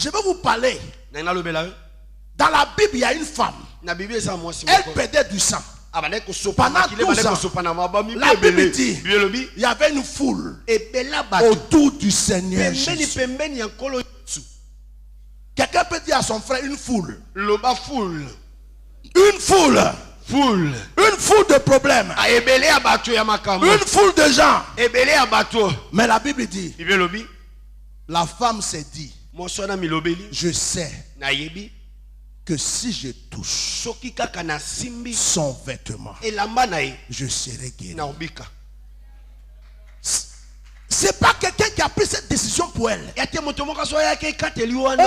Je vais vous parler. Dans la Bible, il y a une femme. Elle perdait du sang. Pendant 12 ans, la Bible dit il y avait une foule autour du Seigneur Jésus. Quelqu'un peut dire à son frère une foule. Une foule. Une foule de problèmes. Une foule de gens. Mais la Bible dit la femme s'est dit je sais que si je touche son vêtement, je serai guéri. C'est pas quelqu'un qui a pris cette décision pour elle. On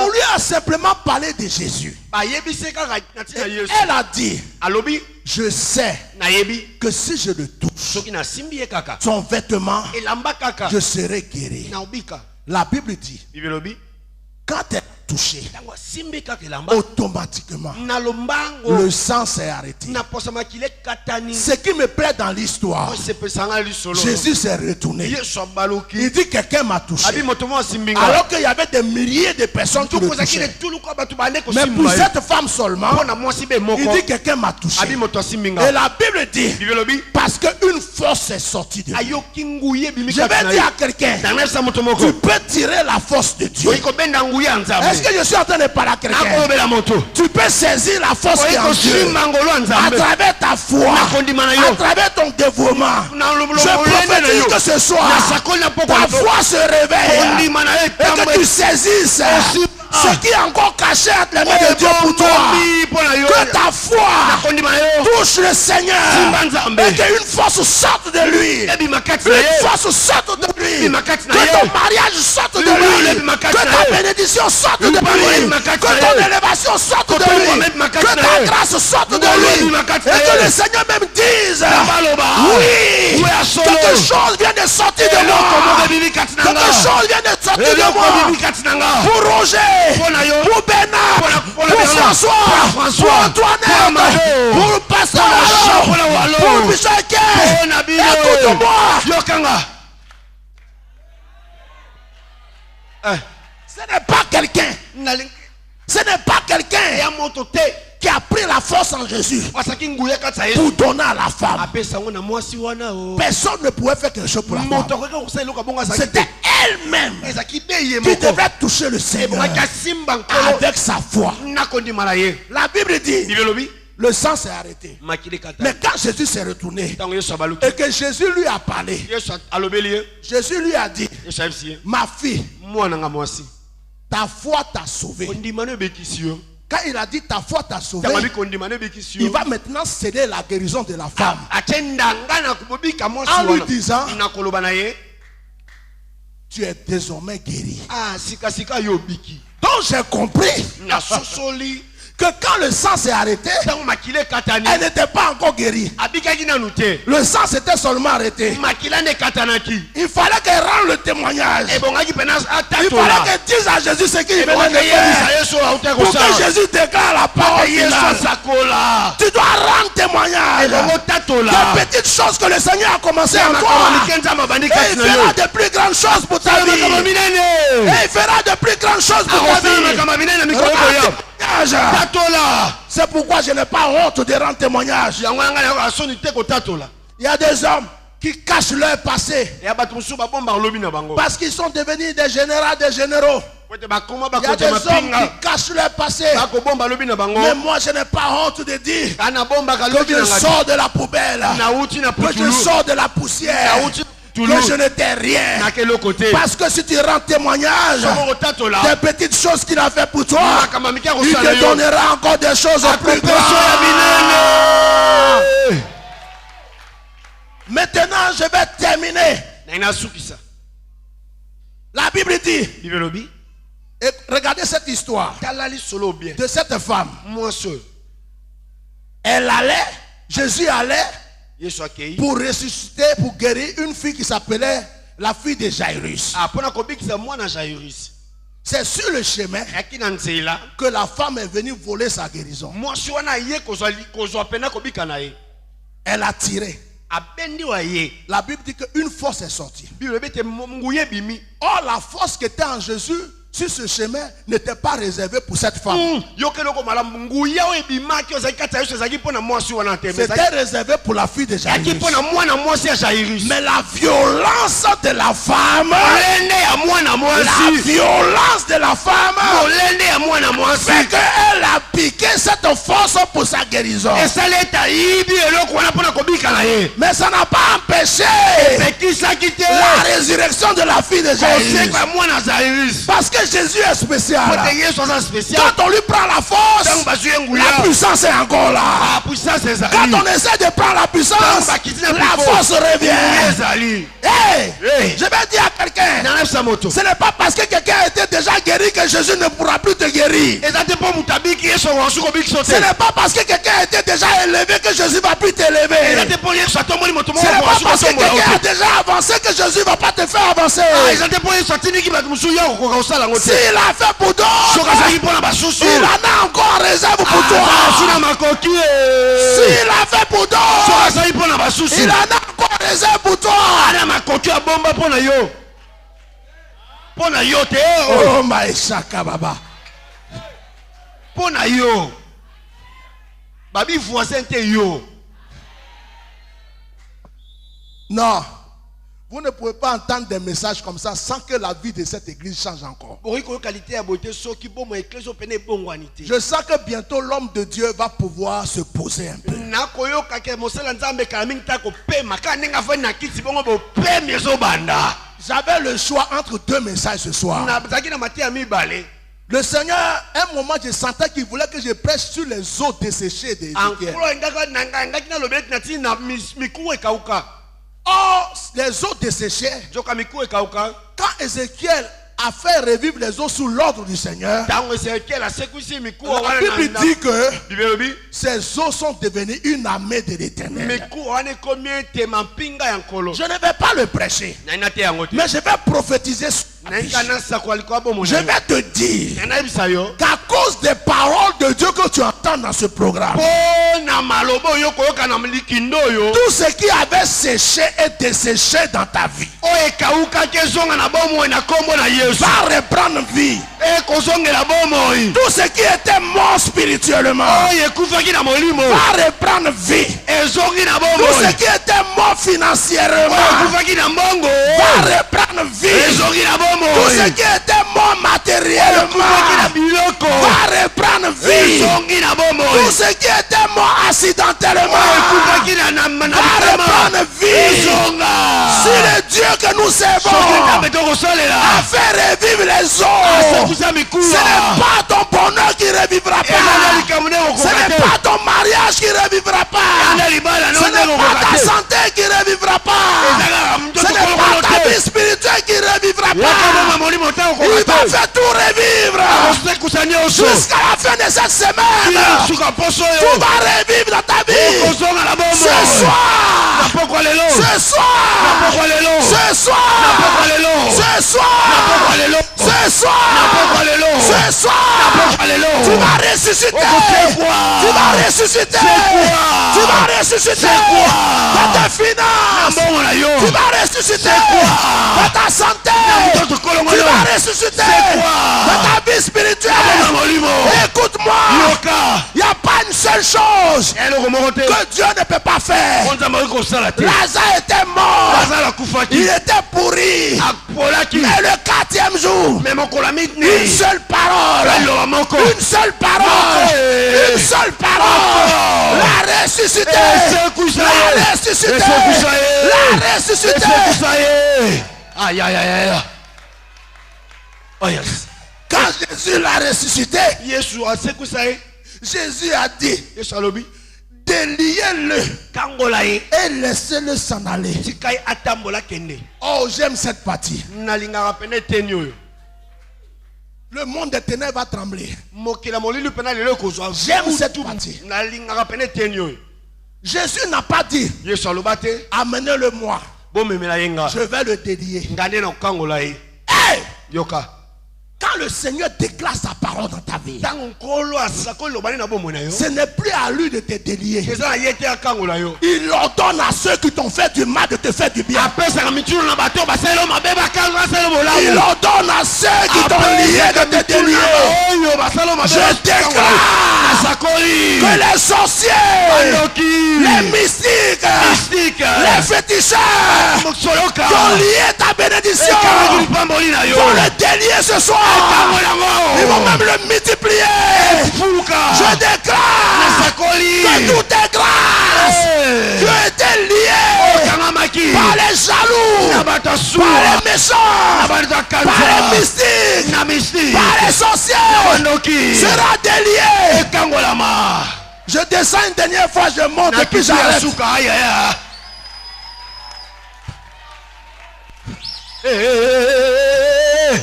lui a simplement parlé de Jésus. Elle a dit je sais que si je le touche, son vêtement, je serai guéri. La Bible dit quand elle a touché, automatiquement le sang s'est arrêté. Ce qui me plaît dans l'histoire, Jésus s'est retourné. Il dit quelqu'un m'a touché, alors qu'il y avait des milliers de personnes qui le touchaient. Mais pour cette femme seulement, il dit quelqu'un m'a touché. Et la Bible dit parce qu'une force est sortie de lui. Je vais dire à quelqu'un, tu peux tirer la force de Dieu. Est-ce que je suis en train de parler à quelqu'un? Tu peux saisir la force qui est en Dieu à travers ta foi, à travers ton dévouement. Je prophétise que ce soir, ta foi se réveille et que tu saisisses ce qui est encore caché entre les mains de Dieu pour toi. Que ta foi touche le Seigneur et qu'une force sorte de lui. Une force sorte de lui. Que ton mariage sorte de lui. Que ta bénédiction sorte de lui. Que ton élévation sorte de lui. Que ta grâce sorte de lui. Et que le Seigneur même dise oui, quelque chose vient de sortir de moi. Quelque chose vient de sortir de moi. Pour Roger, pour Bernard, pour François, pour Antoinette, pour Pasteur Malo, pour Michel, écoute-moi. Ce n'est pas quelqu'un. Ce n'est pas quelqu'un qui a pris la force en Jésus pour donner à la femme. Personne ne pouvait faire quelque chose pour la femme. C'était elle-même qui devait toucher le Seigneur avec sa foi. La Bible dit le sang s'est arrêté. Mais quand Jésus s'est retourné et que Jésus lui a parlé, Jésus lui a dit ma fille, ta foi t'a sauvé. Quand il a dit ta foi t'a sauvé, il va maintenant céder la guérison de la femme en lui disant tu es désormais guéri. Donc j'ai compris que quand le sang s'est arrêté, elle n'était pas encore guérie. Le sang s'était seulement arrêté. Il fallait qu'elle rende le témoignage. Il fallait qu'elle dise à Jésus ce qu'il venait de faire. Pour que Jésus déclare la parole finale. Tu dois rendre témoignage des petites choses que le Seigneur a commencé en toi. Et il fera de plus grandes choses pour ta vie. Et il fera de plus grandes choses pour ta vie. C'est pourquoi je n'ai pas honte de rendre témoignage. Il y a des hommes qui cachent leur passé parce qu'ils sont devenus des généraux, des généraux. Il y a des hommes qui cachent leur passé. Mais moi je n'ai pas honte de dire que je sors de la poubelle, que je sors de la poussière, que je n'étais rien. Parce que si tu rends témoignage des petites choses qu'il a fait pour toi, il te donnera encore des choses plus grandes. Maintenant je vais terminer. La Bible dit, et regardez cette histoire de cette femme. Elle allait, Jésus allait pour ressusciter, pour guérir une fille qui s'appelait la fille de Jairus. C'est sur le chemin que la femme est venue voler sa guérison. Elle a tiré. La Bible dit qu'une force est sortie. Or la force qui était en Jésus si ce chemin n'était pas réservé pour cette femme. C'était réservé pour la fille de Jairus. Mais la violence de la femme, fait qu'elle a piqué cette force pour sa guérison. Mais ça n'a pas empêché la résurrection de la fille de Jairus. Parce que Jésus est spécial. Quand on lui prend la force, la puissance est encore là. Quand on essaie de prendre la puissance, la force revient. Hey, je vais dire à quelqu'un, ce n'est pas parce que quelqu'un a été déjà guéri que Jésus ne pourra plus te guérir. Ce n'est pas parce que quelqu'un a été déjà élevé que Jésus ne va plus t'élever. Ce n'est pas parce que quelqu'un a déjà avancé que Jésus ne va pas te faire avancer. S'il a fait pour d'autres, il en a encore réserve pour toi. S'il a fait pour d'autres, il en a encore réserve pour toi. Oh my shaka baba. Pona yo. Babi voisin te yo. Non. Vous ne pouvez pas entendre des messages comme ça sans que la vie de cette église change encore. Je sens que bientôt l'homme de Dieu va pouvoir se poser un peu. J'avais le choix entre deux messages ce soir. Le Seigneur, un moment, je sentais qu'il voulait que je prêche sur les eaux desséchées d'Ézéchiel. Or, les eaux desséchées, quand Ézéchiel a fait revivre les eaux sous l'ordre du Seigneur, la Bible dit que ces eaux sont devenues une armée de l'Éternel. Je ne vais pas le prêcher, mais je vais prophétiser. Je vais te dire qu'à cause des paroles de Dieu que tu entends dans ce programme, tout ce qui avait séché et desséché dans ta vie va reprendre vie. Tout ce qui était mort spirituellement va reprendre vie. Tout ce qui était mort financièrement va reprendre vie. Tout ce qui était mort matériellement va reprendre vie. Tout ce qui était mort accidentellement va reprendre vie. Si le Dieu que nous servons a fait revivre les eaux, ce n'est pas ton bonheur qui revivra pas. Ce n'est pas ton mariage qui revivra pas. Ce n'est pas ta santé qui revivra pas. Ce n'est pas ta vie spirituelle qui revivra pas. Il va faire tout revivre. Jusqu'à la fin de cette semaine, tout va revivre dans ta vie. Ce soir, ce soir, ce soir, ce soir, ce soir, ce soir, tu vas ressusciter. Tu vas ressusciter. Tu vas ressusciter dans tes finances. Tu vas ressusciter dans ta santé. Tu vas ressusciter dans ta vie spirituelle. Écoute-moi, il n'y a pas une seule chose que Dieu ne peut pas faire. Lazare était mort, il était pourri, mais le 4e jour, une seule parole, une seule parole, une seule parole, la ressuscité, la ressuscité, la ressuscité. Aïe aïe aïe aïe. Oh yes. Quand Jésus l'a ressuscité, Jésus a dit, déliez-le et laissez-le s'en aller. Oh, j'aime cette partie. Le monde des ténèbres va trembler. J'aime cette partie. Jésus n'a pas dit, amenez-le moi, je vais le dédier. Hey! Quand quand le Seigneur déclare sa parole dans ta vie, ce n'est plus à lui de te délier. Il ordonne à ceux qui t'ont fait du mal de te faire du bien. Il ordonne à ceux qui t'ont lié de te délier. Je déclare que les sorciers, les mystiques, les féticheurs qui ont lié ta bénédiction vont le délier ce soir. Ils vont même le multiplier. Je déclare que tout est grâce. Tu as été lié par les jaloux, par les méchants, par les mystiques, par les sorciers. Sera délié. Je descends une dernière fois, je monte et puis j'arrête.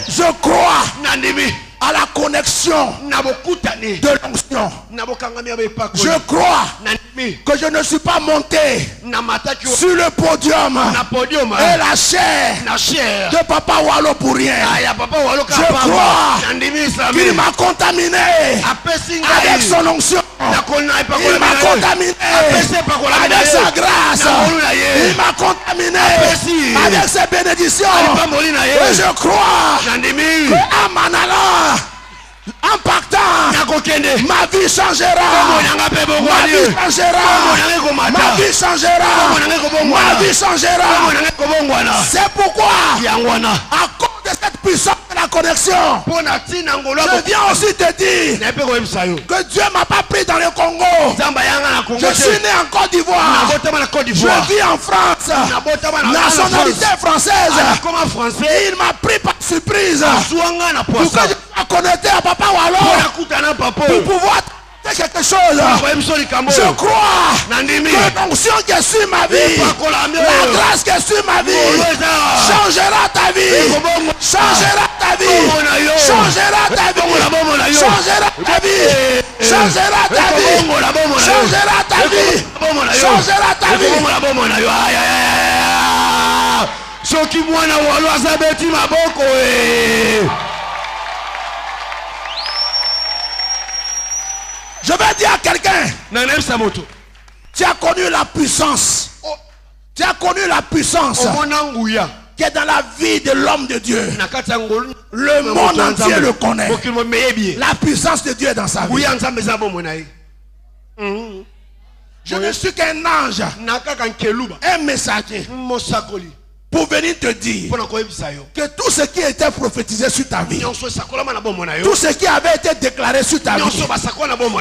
Je crois à la connexion de l'onction. Je crois que je ne suis pas monté sur le podium et la chair de Papa Wallo pour rien. Je crois qu'il m'a contaminé avec son onction. Il m'a contaminé avec sa grâce. Il m'a contaminé avec ses bénédictions. Et je crois qu'en m'en allant, en partant, ma vie changera. Ma vie changera. Ma vie changera. Ma vie changera. C'est pourquoi, à cause de cette puissance de la connexion, je viens aussi te dire que Dieu m'a pas pris dans le Congo. Je suis né en Côte d'Ivoire. Je vis en France. Nationalité française. Il m'a pris par surprise pour que je sois connecté à Papa Wallo pour pouvoir quelque chose. Je crois que l'onction qui est sur ma vie, la grâce qui est sur ma vie, changera ta vie. Changera ta vie. Changera ta vie. Changera ta vie. Changera ta vie. Changera ta vie. Changera ta vie. Soki mwana Wallo azabeti maboko Je vais dire à quelqu'un, tu as connu la puissance. Tu as connu la puissance qui est dans la vie de l'homme de Dieu. Le monde entier le connaît. La puissance de Dieu est dans sa vie. Je ne suis qu'un ange, un messager, pour venir te dire que tout ce qui était prophétisé sur ta vie, tout ce qui avait été déclaré sur ta vie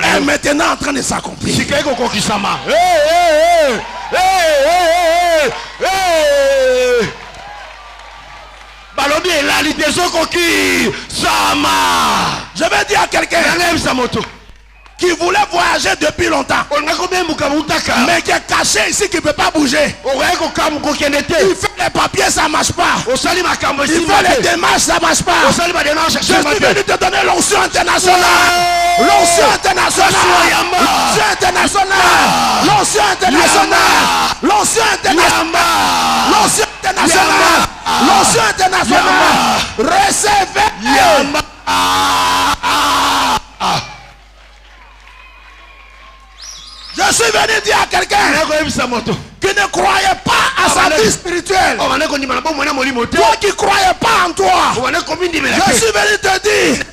est maintenant en train de s'accomplir. Je vais dire à quelqu'un qui voulait voyager depuis longtemps, mais qui est caché ici, qui ne peut pas bouger. Il fait les papiers, ça ne marche pas. Il fait les démarches, ça ne marche pas. Je suis venu te donner l'onction internationale. L'onction internationale. L'onction internationale. L'onction internationale. L'onction internationale. L'onction internationale. L'onction internationale. Recevez. Je suis venu dire à quelqu'un qui ne croyait pas à sa vie spirituelle, toi qui ne croyais pas en toi, je suis venu te dire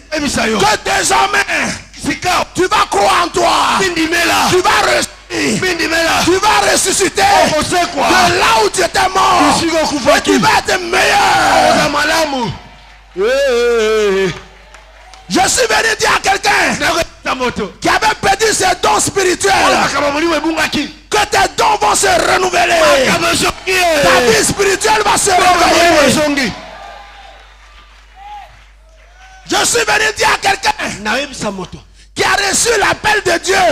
que désormais tu vas croire en toi, tu vas ressusciter de là où tu étais mort, et tu vas être meilleur. Je suis venu dire à quelqu'un qui avait perdu ses dons spirituels que tes dons vont se renouveler. Ta vie spirituelle va se réveiller. Je suis venu dire à quelqu'un qui a reçu l'appel de Dieu,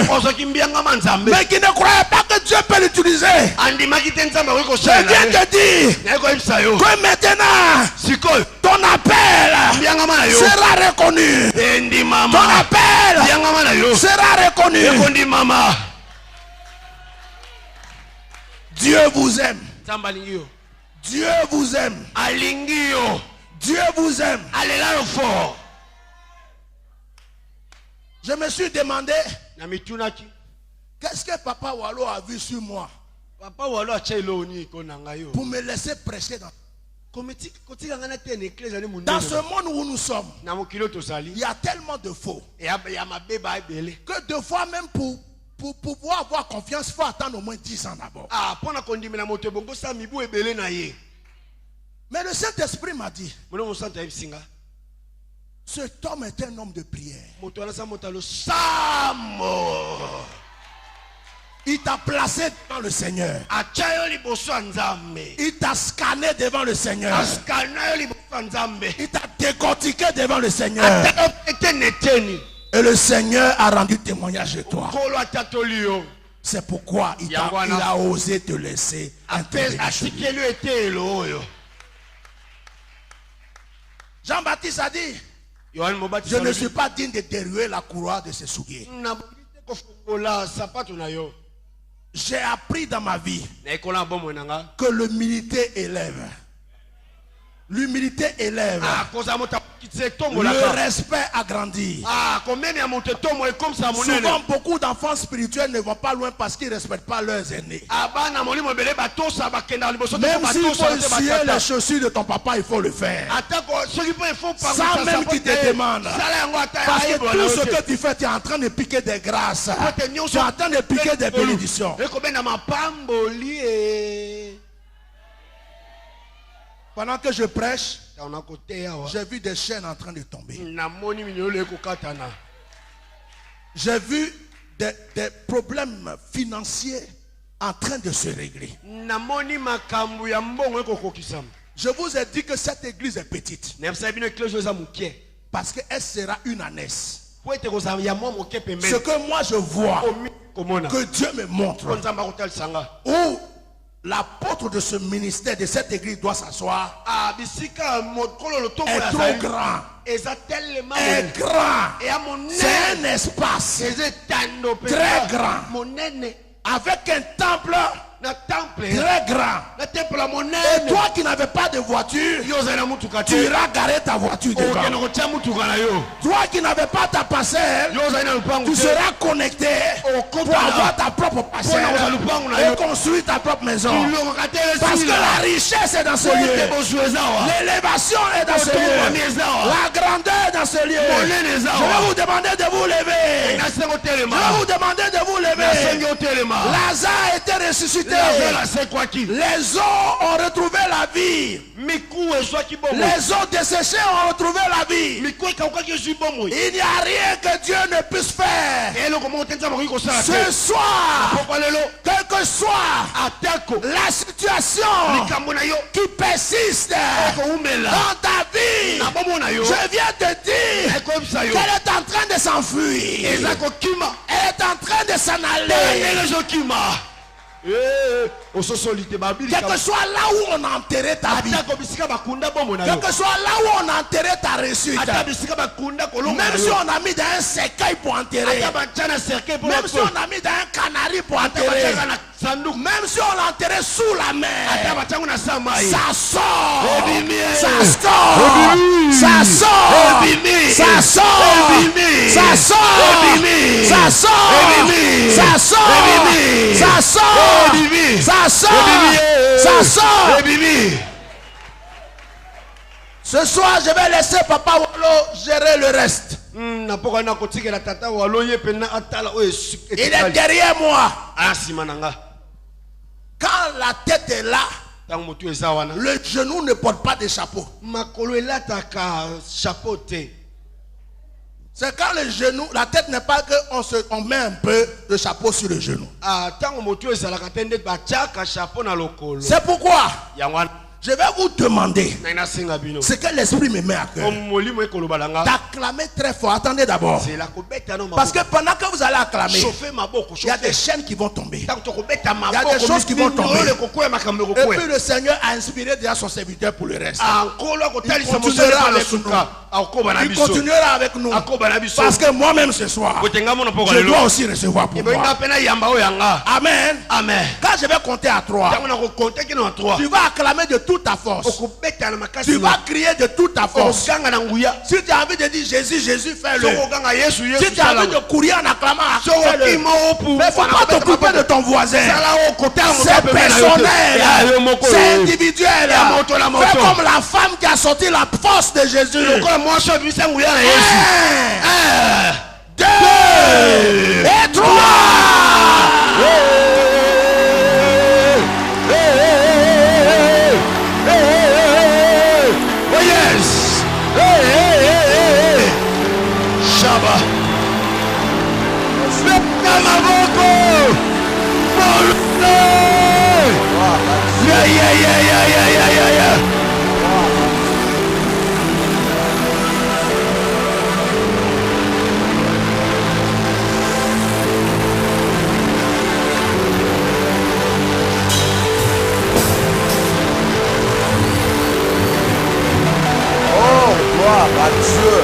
mais qui ne croyait pas que Dieu peut l'utiliser. Je viens te dire que maintenant ton appel sera reconnu. Ton appel sera reconnu. Dieu vous aime. Dieu vous aime. Dieu vous aime. Je me suis demandé, qu'est-ce que Papa Wallo a vu sur moi Papa Wallo a pour me laisser prêcher dans ce monde où nous sommes. Il y a tellement de faux que deux fois même pour pouvoir avoir confiance, il faut attendre au moins 10 ans d'abord. Mais le Saint-Esprit m'a dit, cet homme est un homme de prière. Il t'a placé devant le Seigneur. Il t'a scanné devant le Seigneur. Il t'a décortiqué devant le Seigneur. Et le Seigneur a rendu témoignage de toi. C'est pourquoi il a osé te laisser intervenir. Jean-Baptiste a dit, je ne suis pas digne de dérouler la courroie de ses souliers. J'ai appris dans ma vie que l'humilité élève. L'humilité élève. Le respect agrandit. Souvent, beaucoup d'enfants spirituels ne vont pas loin parce qu'ils ne respectent pas leurs aînés. Même s'il faut essuyer les chaussures de ton papa, il faut le faire. Sans même qu'il te demande. Parce que tout ce que tu fais, tu es en train de piquer des grâces. Tu es en train de piquer des bénédictions. Pendant que je prêche, j'ai vu des chaînes en train de tomber. J'ai vu des problèmes financiers en train de se régler. Je vous ai dit que cette église est petite. Parce qu'elle sera une ânesse. Ce que moi je vois, que Dieu me montre, où l'apôtre de ce ministère, de cette église doit s'asseoir, est trop grand. Est grand. C'est un espace très grand. Avec un temple très grand. Et toi qui n'avais pas de voiture, tu iras garer ta voiture dedans. Toi qui n'avais pas ta parcelle, tu seras connecté pour avoir ta propre parcelle et construire ta propre maison. Parce que la richesse est dans ce lieu. L'élévation est dans ce lieu. La grandeur est dans ce lieu. Je vais vous demander de vous lever. Je vais vous demander de vous lever. Lazare a été ressuscité. Les os ont retrouvé la vie. Les os desséchés ont retrouvé la vie. Il n'y a rien que Dieu ne puisse faire. Ce soir, quelle que soit la situation qui persiste dans ta vie, je viens te dire qu'elle est en train de s'enfuir. Elle est en train de s'en aller. Quel que soit là où on a enterré ta vie, quel que soit là où on a enterré ta réussite, même si on a mis dans un cercueil pour enterrer, même si on a mis dans un canari pour enterrer, même si on l'a enterré sous la mer, ça sort, ça sort, ça sort, ça sort, ça sort, ça sort, ça sort, ça sort, ça sort, ça sort. Ce soir, je vais laisser Papa Wallo gérer le reste. Il est derrière moi. Quand la tête est là, le genou ne porte pas de chapeau. C'est quand le genou, la tête n'est pas qu'on met un peu de chapeau sur le genou. C'est pourquoi je vais vous demander ce que l'esprit me met à cœur. D'acclamer très fort. Attendez d'abord. Parce que pendant que vous allez acclamer, il y a des chaînes qui vont tomber. Il y a des choses qui vont tomber. Et puis le Seigneur a inspiré déjà son serviteur pour le reste. Il continuera avec nous. Parce que moi-même ce soir, je dois aussi recevoir pour moi. Amen. Amen. Quand je vais compter à 3, tu vas acclamer de toute ta force. Tu vas crier de toute ta force. Si tu as envie de dire Jésus, Jésus, fais-le. Si tu as envie de courir en acclamant, fais-le. Mais il ne faut pas t'occuper de ton voisin. C'est personnel. C'est individuel. Fais comme la femme qui a sorti la force de Jésus. 1, 2 et 3. Oh yes. Shaba. Yeah. Gloire à Dieu.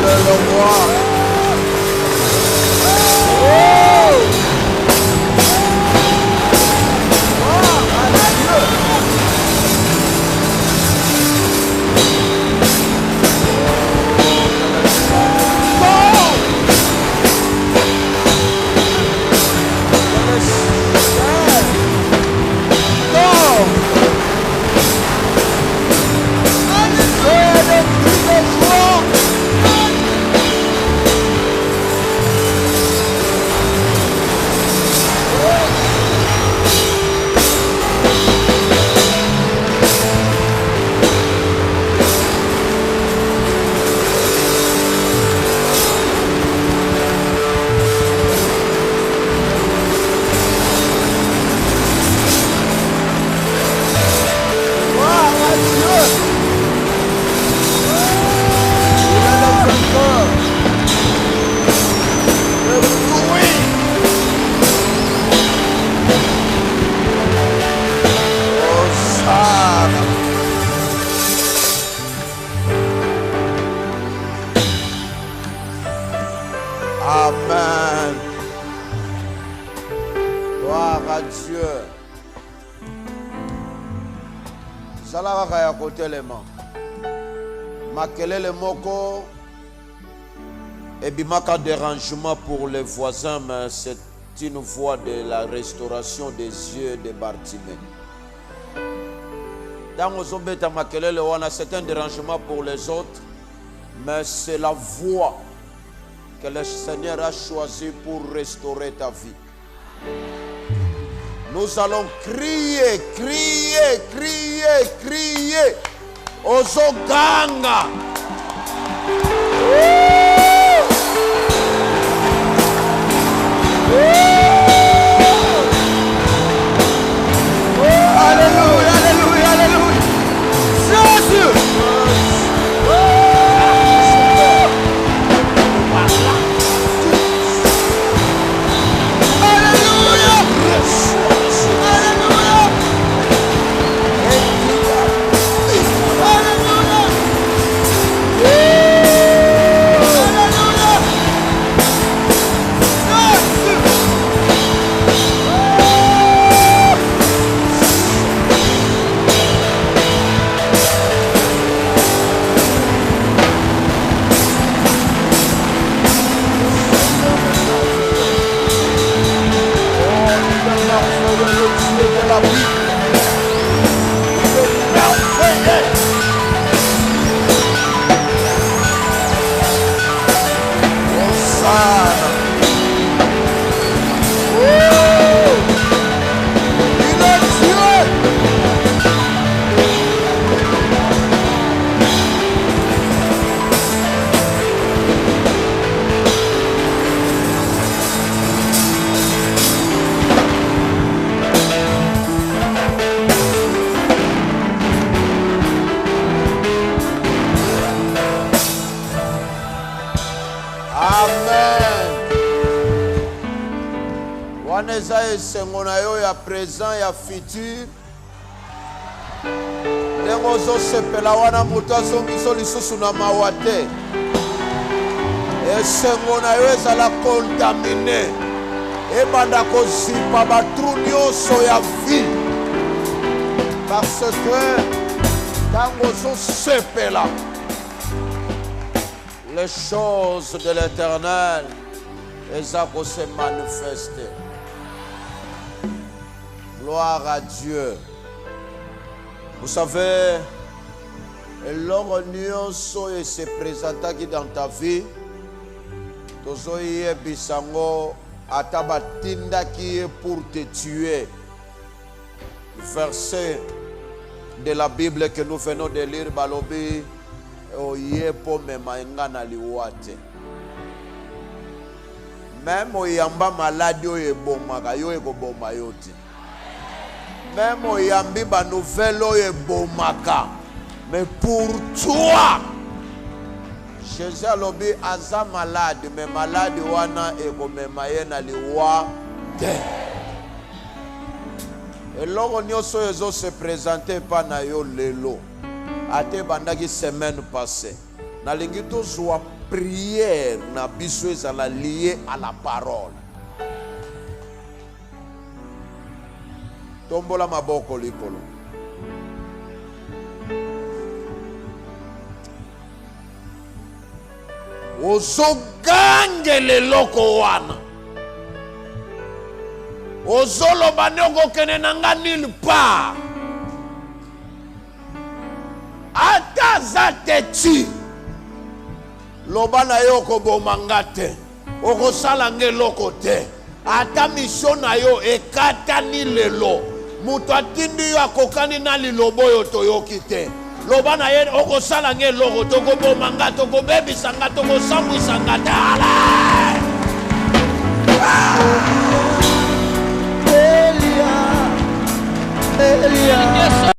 Le roi. Amen. Gloire à Dieu. Salavaka ya kotelema. Makelele moko. Ebimaka dérangement pour les voisins, mais c'est une voie de la restauration des yeux de Bartimée. Dans Ozobeta makelele wana, c'est un dérangement pour les autres, mais c'est la voie que le Seigneur a choisi pour restaurer ta vie. Nous allons crier, crier, crier, crier aux Oganga. Alléluia, alléluia, alléluia. Jésus. wana eza esengo na yo ya présent ya futur ndenge ozosepela wana moto azongiso lisusu na mawa te esengo na yo ezala kontamine ebanda kozipa batru nyonso ya vie parce que ntango ozosepela les choses de l'éternel eza ko se manifester. Gloire à Dieu. Vous savez, l'or nyonso et se présenta qui dans ta vie, tozoye bisango atabatinda qui est pour te tuer. Verset de la Bible que nous venons de lire, balobi oye po memainga na liwate. Même oyamba maladi oye bomaka yo ekoboma yo te. Même oyambi ba nouvelle oye bomaka. Mais pour toi, Jésus alobi aza malade, mais malade wana ekomema ye na liwa te. Eloko nyonso ezo se présenter pa na yo lelo. Ate bandaki semaine passée. Nalingi tozwa prière na biso ezala lié à la parole. Tombola maboko likolo. Ozogange leloko wana. Ozoloba noko kene nanga nulle part. Ata zateti. Loba na yo kobomanga te. Okosala ngeloko te. Ata mission na yo ekatani lelo. Mutu atindi yo akokani na lilobo yo toyoki te. Loba na ye okosala ngeloko tokobomanga tokobebisanga tokosambwisanga te. Elia